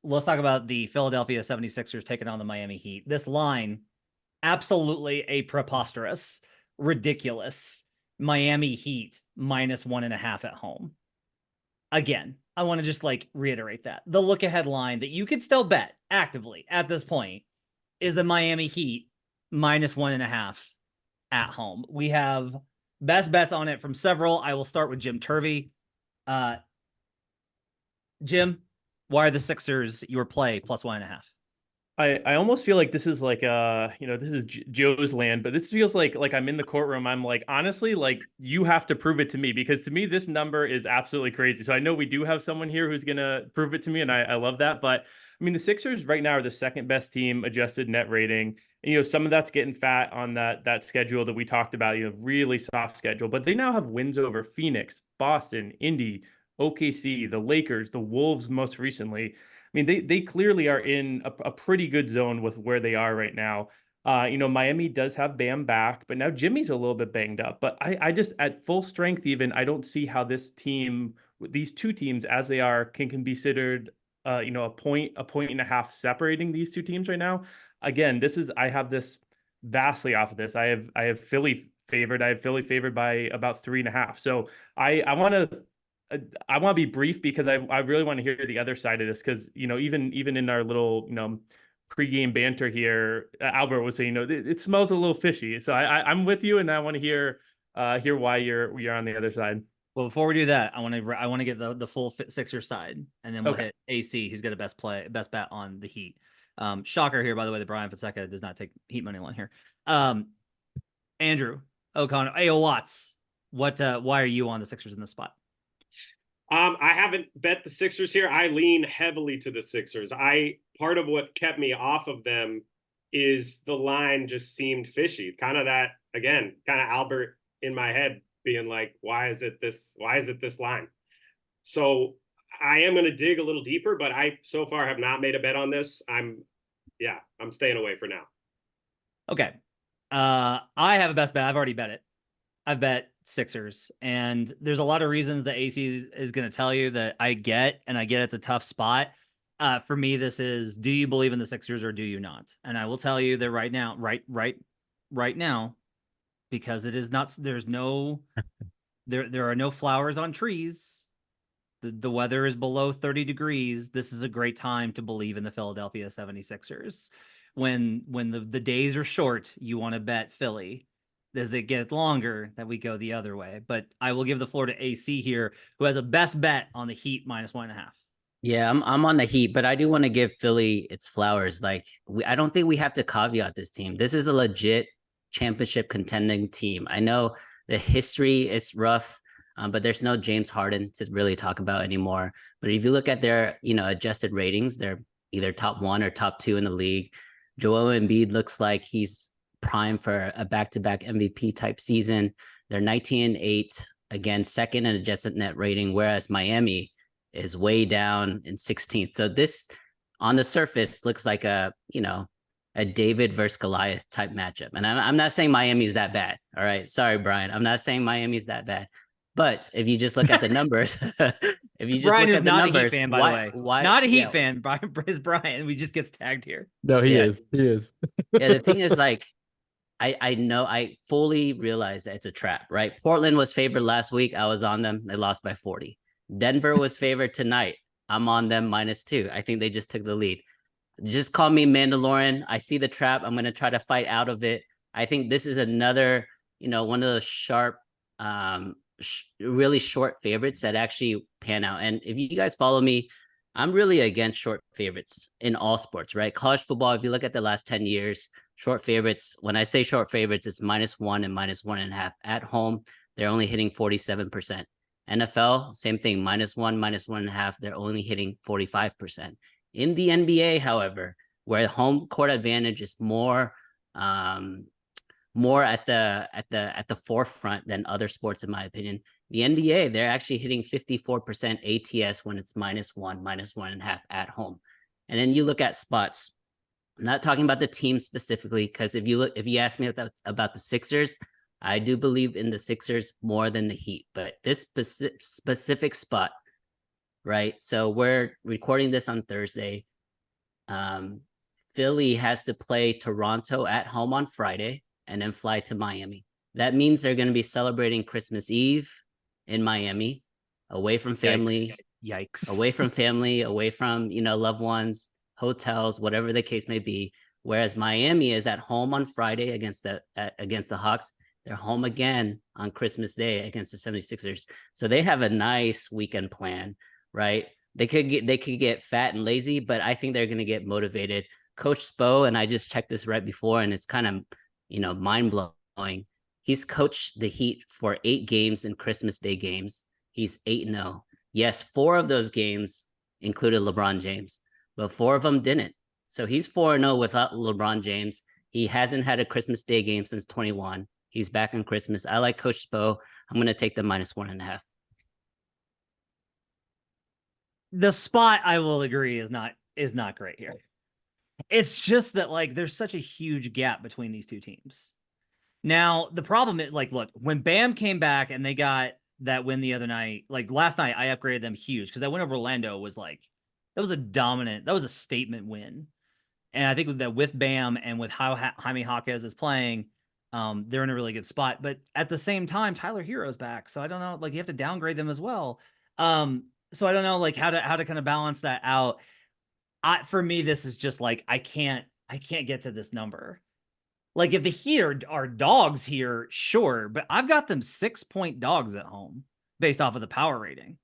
let's talk about the Philadelphia 76ers taking on the Miami Heat. This line, absolutely a preposterous, ridiculous Miami Heat -1.5 at home. Again, I want to just like reiterate that the look ahead line that you could still bet actively at this point is the Miami Heat -1.5 at home. We have best bets on it from several. I will start with Jim Turvey. Jim, why are the Sixers your play +1.5? I almost feel like this is like this is Joe's land, but this feels like I'm in the courtroom. I'm like, honestly, like you have to prove it to me, because to me this number is absolutely crazy. So I know we do have someone here who's gonna prove it to me, and I love that. But I mean, the Sixers right now are the second best team adjusted net rating. And, some of that's getting fat on that schedule that we talked about. Really soft schedule, but they now have wins over Phoenix, Boston, Indy, OKC, the Lakers, the Wolves most recently. I mean, they clearly are in a pretty good zone with where they are right now. Miami does have Bam back, but now Jimmy's a little bit banged up. But I just, at full strength even, I don't see how this team, these two teams as they are, can be considered, a point and a half separating these two teams right now. Again, I have this vastly off of this. I have Philly favored. I have Philly favored by about 3.5. So I want to be brief, because I really want to hear the other side of this, because even in our little pregame banter here, Albert was saying it smells a little fishy. So I'm with you, and I want to hear why you're on the other side. Well, before we do that, I want to get the full Sixer side, and then we'll Okay. hit AC, who's got a best bet on the Heat. Shocker here, by the way, that Brian Fonseca does not take Heat money line here. Andrew O'Connor, Ayo Watts, why are you on the Sixers in this spot? I haven't bet the Sixers here. I lean heavily to the Sixers. Part of what kept me off of them is the line just seemed fishy. Kind of that, again, kind of Albert in my head being like, why is it this line? So I am going to dig a little deeper, but I so far have not made a bet on this. I'm staying away for now. Okay. I have a best bet. I've already bet it. I've bet Sixers, and there's a lot of reasons that AC is going to tell you that I get it's a tough spot. For me, this is, do you believe in the Sixers or do you not? And I will tell you that right now, because it is not, there are no flowers on trees. The weather is below 30 degrees. This is a great time to believe in the Philadelphia 76ers. When the days are short, you want to bet Philly. As they get longer, that we go the other way. But I will give the floor to AC here, who has a best bet on the Heat -1.5. Yeah, I'm on the Heat, but I do want to give Philly its flowers. Like, I don't think we have to caveat this team. This is a legit championship contending team. I know the history is rough, but there's no James Harden to really talk about anymore. But if you look at their, adjusted ratings, they're either top 1 or top 2 in the league. Joel Embiid looks like he's prime for a back-to-back MVP type season. They're 19-8, again, second in adjusted net rating, whereas Miami is way down in 16th. So this, on the surface, looks like a David versus Goliath type matchup. And I'm not saying Miami's that bad. All right. Sorry, Brian. I'm not saying Miami's that bad. But if you just look at the numbers, Brian is not a Heat fan, by the way. Why not a Heat fan. Brian. We just gets tagged here. No, he is. He is. Yeah, the thing is, like, I know, I fully realize that it's a trap, right? Portland was favored last week. I was on them. They lost by 40. Denver was favored tonight. I'm on them -2. I think they just took the lead. Just call me Mandalorian. I see the trap. I'm going to try to fight out of it. I think this is another, one of those sharp, really short favorites that actually pan out. And if you guys follow me, I'm really against short favorites in all sports, right? College football, if you look at the last 10 years, short favorites, when I say short favorites, it's -1 and -1.5. At home, they're only hitting 47%. NFL, same thing, -1, -1.5. They're only hitting 45%. In the NBA, however, where home court advantage is more at the forefront than other sports, in my opinion, the NBA, they're actually hitting 54% ATS when it's -1, -1.5 at home. And then you look at spots. I'm not talking about the team specifically, because if you ask me about the Sixers, I do believe in the Sixers more than the Heat. But this specific spot, right? So we're recording this on Thursday. Philly has to play Toronto at home on Friday and then fly to Miami. That means they're going to be celebrating Christmas Eve in Miami, away from family, Yikes. away from family, away from, loved ones, hotels, whatever the case may be. Whereas Miami is at home on Friday against the Hawks. They're home again on Christmas Day against the 76ers. So they have a nice weekend plan, right? They could get fat and lazy, but I think they're going to get motivated. Coach Spo, and I just checked this right before, and it's kind of, mind blowing. He's coached the Heat for 8 games in Christmas Day games. He's 8-0. Yes, 4 of those games included LeBron James, but 4 of them didn't. So he's 4-0 without LeBron James. He hasn't had a Christmas Day game since 21. He's back on Christmas. I like Coach Spo. I'm going to take the -1.5. The spot, I will agree, is not great here. It's just that, like, there's such a huge gap between these two teams. Now, the problem is, like, look, when Bam came back and they got that win the other night, like last night, I upgraded them huge because that win over Orlando was like, that was a statement win. And I think that with Bam and with how Jaime Jaquez is playing, they're in a really good spot. But at the same time, Tyler Hero's back. So I don't know, like, you have to downgrade them as well. So I don't know, like, how to kind of balance that out. For me, this is just like, I can't get to this number. Like, if the Heat are dogs here, sure, but I've got them 6-point dogs at home based off of the power rating.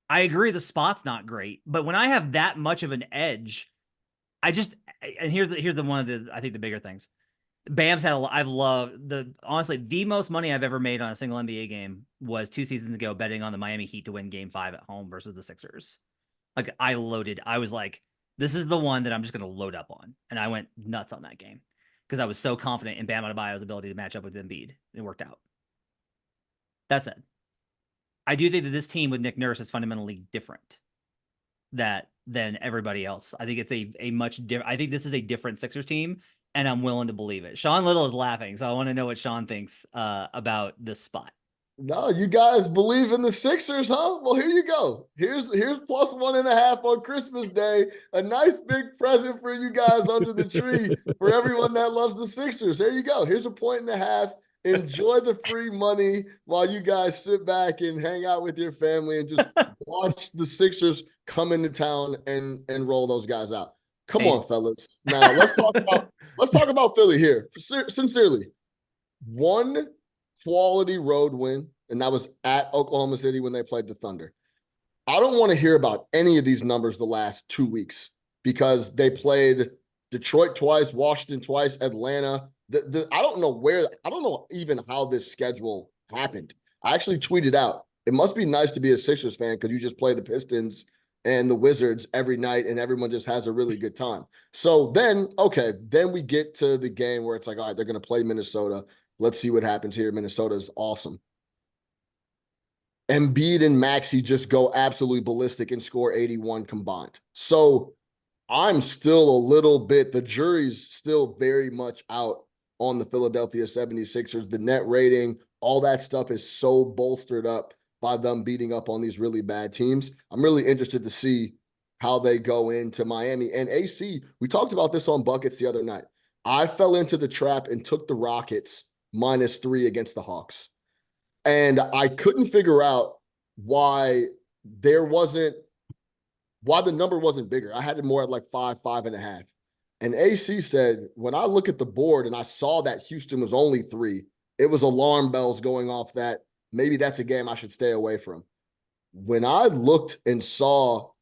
I agree the spot's not great, but when I have that much of an edge, and here's the one of the, I think, the bigger things. Bam's had I've loved honestly, the most money I've ever made on a single NBA game was 2 seasons ago betting on the Miami Heat to win Game 5 at home versus the Sixers. Like, I was like, this is the one that I'm just going to load up on. And I went nuts on that game because I was so confident in Bam Adebayo's ability to match up with Embiid. It worked out. That said, I do think that this team with Nick Nurse is fundamentally different than everybody else. I think it's a much different. I think this is a different Sixers team, and I'm willing to believe it. Sean Little is laughing, so I want to know what Sean thinks about this spot. No, you guys believe in the Sixers, huh? Well, here you go. Here's +1.5 on Christmas Day. A nice big present for you guys under the tree for everyone that loves the Sixers. There you go. Here's a 1.5. Enjoy the free money while you guys sit back and hang out with your family and just watch the Sixers come into town and roll those guys out. Come on, fellas. Now let's talk about Philly here. Sincerely, one quality road win, and that was at Oklahoma City when they played the Thunder. I don't want to hear about any of these numbers the last 2 weeks because they played Detroit twice, Washington twice, Atlanta. I don't know even how this schedule happened. I actually tweeted out, it must be nice to be a Sixers fan because you just play the Pistons and the Wizards every night and everyone just has a really good time. So then we get to the game where it's like, all right, they're going to play Minnesota. Let's see what happens here. Minnesota is awesome. Embiid and Maxey just go absolutely ballistic and score 81 combined. So I'm still a little bit, the jury's still very much out on the Philadelphia 76ers. The net rating, all that stuff is so bolstered up by them beating up on these really bad teams. I'm really interested to see how they go into Miami. And AC, we talked about this on Buckets the other night. I fell into the trap and took the Rockets -3 against the Hawks. And I couldn't figure out why the number wasn't bigger. I had it more at like 5.5. And AC said, when I look at the board and I saw that Houston was only 3, it was alarm bells going off that maybe that's a game I should stay away from. When I looked and saw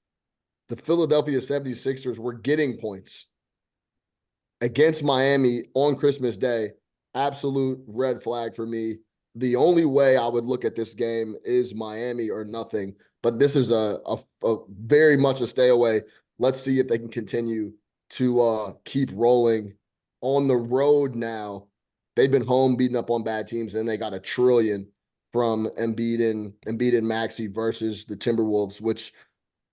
the Philadelphia 76ers were getting points against Miami on Christmas Day, absolute red flag for me. The only way I would look at this game is Miami or nothing. But this is a very much a stay away. Let's see if they can continue to keep rolling on the road now. They've been home beating up on bad teams, and they got a trillion from Embiid and Maxey versus the Timberwolves, which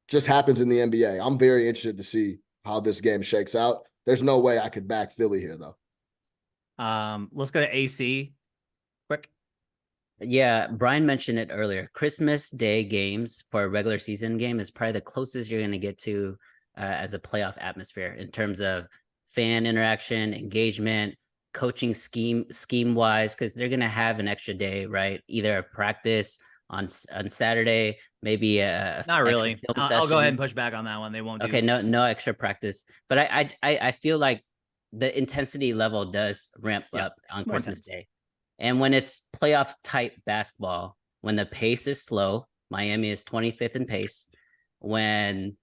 just happens in the NBA. I'm very interested to see how this game shakes out. There's no way I could back Philly here, though. Let's go to AC quick. Yeah, Brian mentioned it earlier. Christmas Day games for a regular season game is probably the closest you're going to get to as a playoff atmosphere in terms of fan interaction, engagement, coaching scheme wise, because they're gonna have an extra day, right? Either a practice on Saturday, maybe a Not really. extra film I'll go ahead and session. push back on that one. They won't do. Okay, no extra practice, but I feel like the intensity level does ramp up on more Christmas intense. Day, and when it's playoff type basketball, when the pace is slow, Miami is 25th in pace. When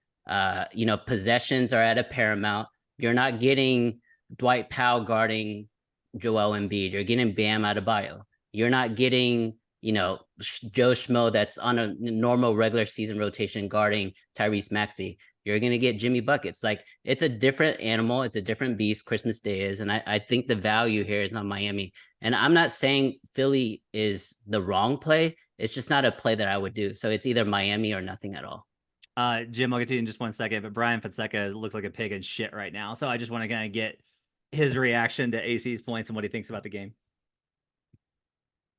possessions are at a paramount, you're not getting Dwight Powell guarding Joel Embiid. You're getting Bam Adebayo. You're not getting Joe Schmo that's on a normal regular season rotation guarding Tyrese Maxey. You're going to get Jimmy Buckets. Like, it's a different animal. It's a different beast. Christmas Day is. And I think the value here is on Miami. And I'm not saying Philly is the wrong play. It's just not a play that I would do. So it's either Miami or nothing at all. Jim, I'll get to you in just 1 second, but Brian Fonseca looks like a pig in shit right now. So I just want to kind of get his reaction to AC's points and what he thinks about the game.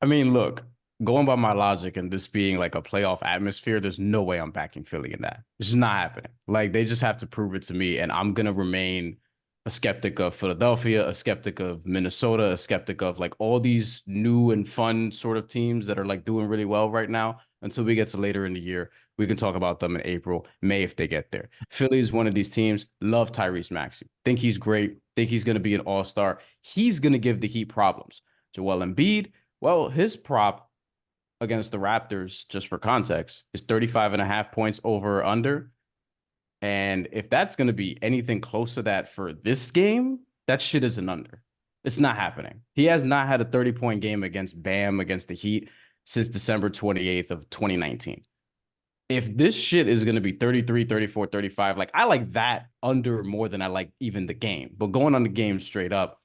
I mean, look, going by my logic and this being like a playoff atmosphere, there's no way I'm backing Philly in that. It's just not happening. Like, they just have to prove it to me, and I'm going to remain a skeptic of Philadelphia, a skeptic of Minnesota, a skeptic of like all these new and fun sort of teams that are like doing really well right now until we get to later in the year. We can talk about them in April, May if they get there. Philly is one of these teams. Love Tyrese Maxey. Think he's great. Think he's going to be an all-star. He's going to give the Heat problems. Joel Embiid, well, his prop against the Raptors, just for context, is 35.5 points over or under. And if that's going to be anything close to that for this game, that shit is an under. It's not happening. He has not had a 30-point game against Bam, against the Heat, since December 28th of 2019. If this shit is going to be 33, 34, 35, like, I like that under more than I like even the game. But going on the game straight up,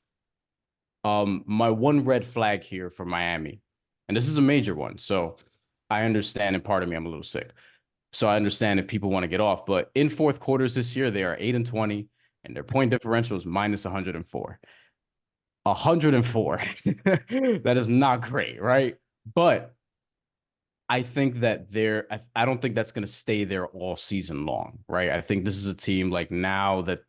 my one red flag here for Miami, and this is a major one, so I understand, and part of me, I'm a little sick. So I understand if people want to get off, but in fourth quarters this year, they are 8-20, and their point differential is minus 104. 104. That is not great, right? But I think that I don't think that's going to stay there all season long, right? I think this is a team, like, now that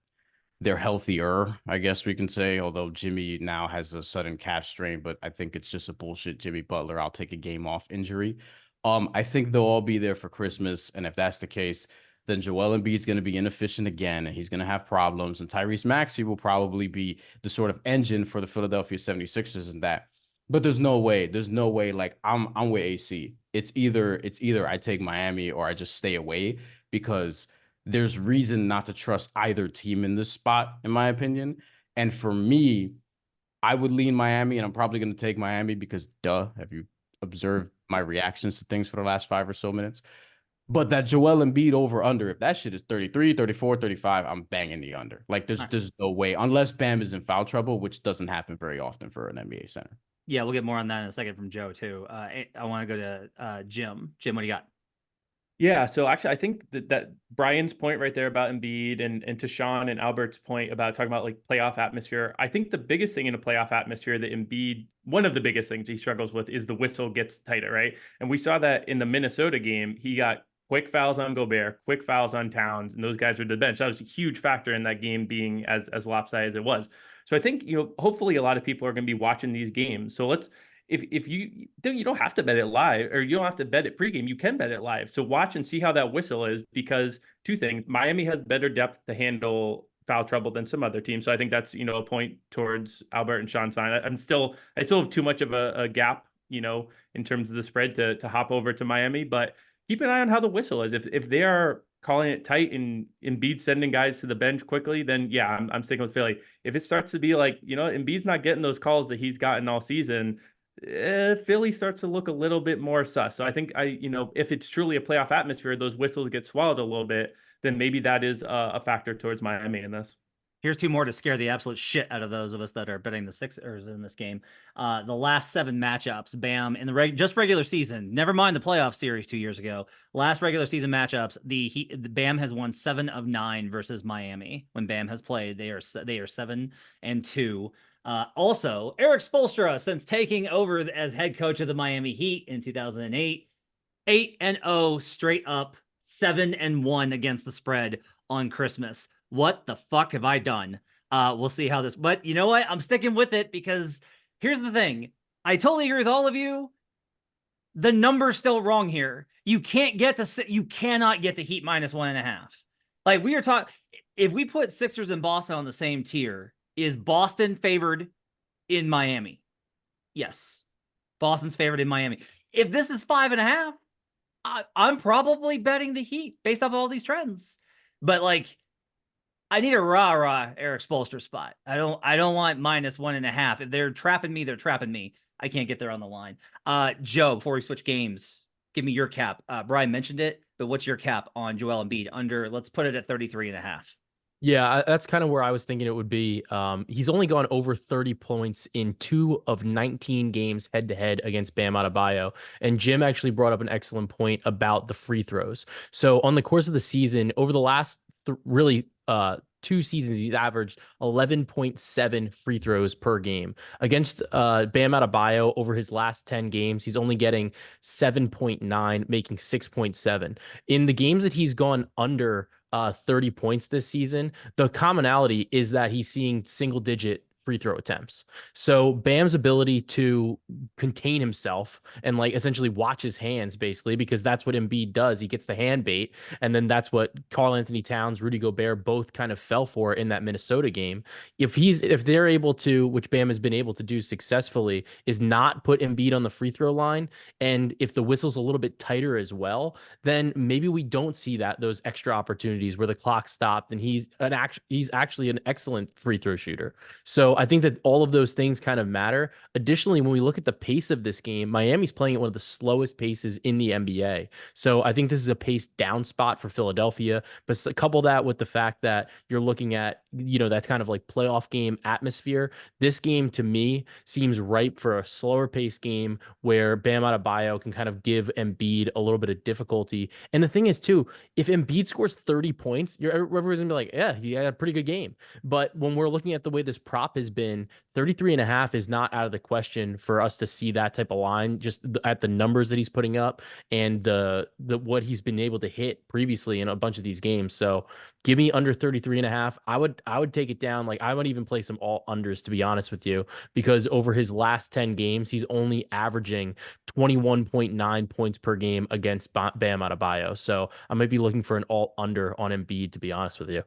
they're healthier, I guess we can say, although Jimmy now has a sudden calf strain, but I think it's just a bullshit Jimmy Butler, I'll take a game off injury. I think they'll all be there for Christmas, and if that's the case, then Joel Embiid is going to be inefficient again, and he's going to have problems, and Tyrese Maxey will probably be the sort of engine for the Philadelphia 76ers in that. But there's no way, like, I'm with AC. It's either I take Miami or I just stay away, because there's reason not to trust either team in this spot, in my opinion. And for me, I would lean Miami, and I'm probably going to take Miami because, duh, have you observed my reactions to things for the last 5 or so minutes? But that Joel Embiid over under, if that shit is 33, 34, 35, I'm banging the under. Like, there's no way, unless Bam is in foul trouble, which doesn't happen very often for an NBA center. Yeah, we'll get more on that in a second from Joe too. I want to go to Jim. Jim, what do you got? Yeah, so actually, I think that Brian's point right there about Embiid and to Sean and Albert's point about talking about like playoff atmosphere, I think the biggest thing in a playoff atmosphere that Embiid, one of the biggest things he struggles with, is the whistle gets tighter, right? And we saw that in the Minnesota game. He got quick fouls on Gobert, quick fouls on Towns, and those guys were the bench. That was a huge factor in that game being as lopsided as it was. So I think, hopefully a lot of people are going to be watching these games. So if you don't have to bet it live, or you don't have to bet it pregame, you can bet it live. So watch and see how that whistle is, because two things: Miami has better depth to handle foul trouble than some other teams. So I think that's, a point towards Albert and Sean's side. I still have too much of a gap, in terms of the spread to hop over to Miami, but keep an eye on how the whistle is. If they are calling it tight and Embiid sending guys to the bench quickly, then yeah, I'm sticking with Philly. If it starts to be like, Embiid's not getting those calls that he's gotten all season, Philly starts to look a little bit more sus. So I think if it's truly a playoff atmosphere, those whistles get swallowed a little bit, then maybe that is a factor towards Miami in this. Here's two more to scare the absolute shit out of those of us that are betting the Sixers in this game. The last 7 matchups, Bam, in the just regular season, never mind the playoff series 2 years ago. Last regular season matchups, the Bam has won 7 of 9 versus Miami. When Bam has played, they are 7-2. Also, Eric Spoelstra, since taking over as head coach of the Miami Heat in 2008, 8-0 straight up, 7-1 against the spread. on Christmas. What the fuck have I done? We'll see how this, but you know what? I'm sticking with it because here's the thing. I totally agree with all of you. The number's still wrong here. You cannot get the Heat -1.5. Like we are talking, if we put Sixers and Boston on the same tier, is Boston favored in Miami? Yes. Boston's favored in Miami. If this is 5.5, I'm probably betting the Heat based off all these trends. But like, I need a rah-rah Eric Spoelstra spot. I don't want -1.5. If they're trapping me, they're trapping me. I can't get there on the line. Joe, before we switch games, give me your cap. Brian mentioned it, but what's your cap on Joel Embiid under, let's put it at 33.5. Yeah, that's kind of where I was thinking it would be. He's only gone over 30 points in 2 of 19 games head-to-head against Bam Adebayo. And Jim actually brought up an excellent point about the free throws. So on the course of the season, over the last really 2 seasons, he's averaged 11.7 free throws per game. Against Bam Adebayo, over his last 10 games, he's only getting 7.9, making 6.7. In the games that he's gone under 30 points this season, the commonality is that he's seeing single-digit free throw attempts. So Bam's ability to contain himself and like essentially watch his hands, basically, because that's what Embiid does. He gets the hand bait, and then that's what Karl-Anthony Towns, Rudy Gobert both kind of fell for in that Minnesota game. If they're able to, which Bam has been able to do successfully, is not put Embiid on the free throw line, and if the whistle's a little bit tighter as well, then maybe we don't see those extra opportunities where the clock stopped and he's actually an excellent free throw shooter. So I think that all of those things kind of matter. Additionally, when we look at the pace of this game, Miami's playing at one of the slowest paces in the NBA. So I think this is a pace down spot for Philadelphia. But couple that with the fact that you're looking at, that kind of like playoff game atmosphere. This game to me seems ripe for a slower pace game where Bam Adebayo can kind of give Embiid a little bit of difficulty. And the thing is too, if Embiid scores 30 points, everyone's gonna be like, yeah, he had a pretty good game. But when we're looking at the way this prop has been, 33.5 is not out of the question for us to see that type of line just at the numbers that he's putting up and the what he's been able to hit previously in a bunch of these games. So give me under 33.5. I would take it down. Like I would even play some all unders, to be honest with you, because over his last 10 games, he's only averaging 21.9 points per game against Bam Adebayo. So I might be looking for an all under on Embiid, to be honest with you.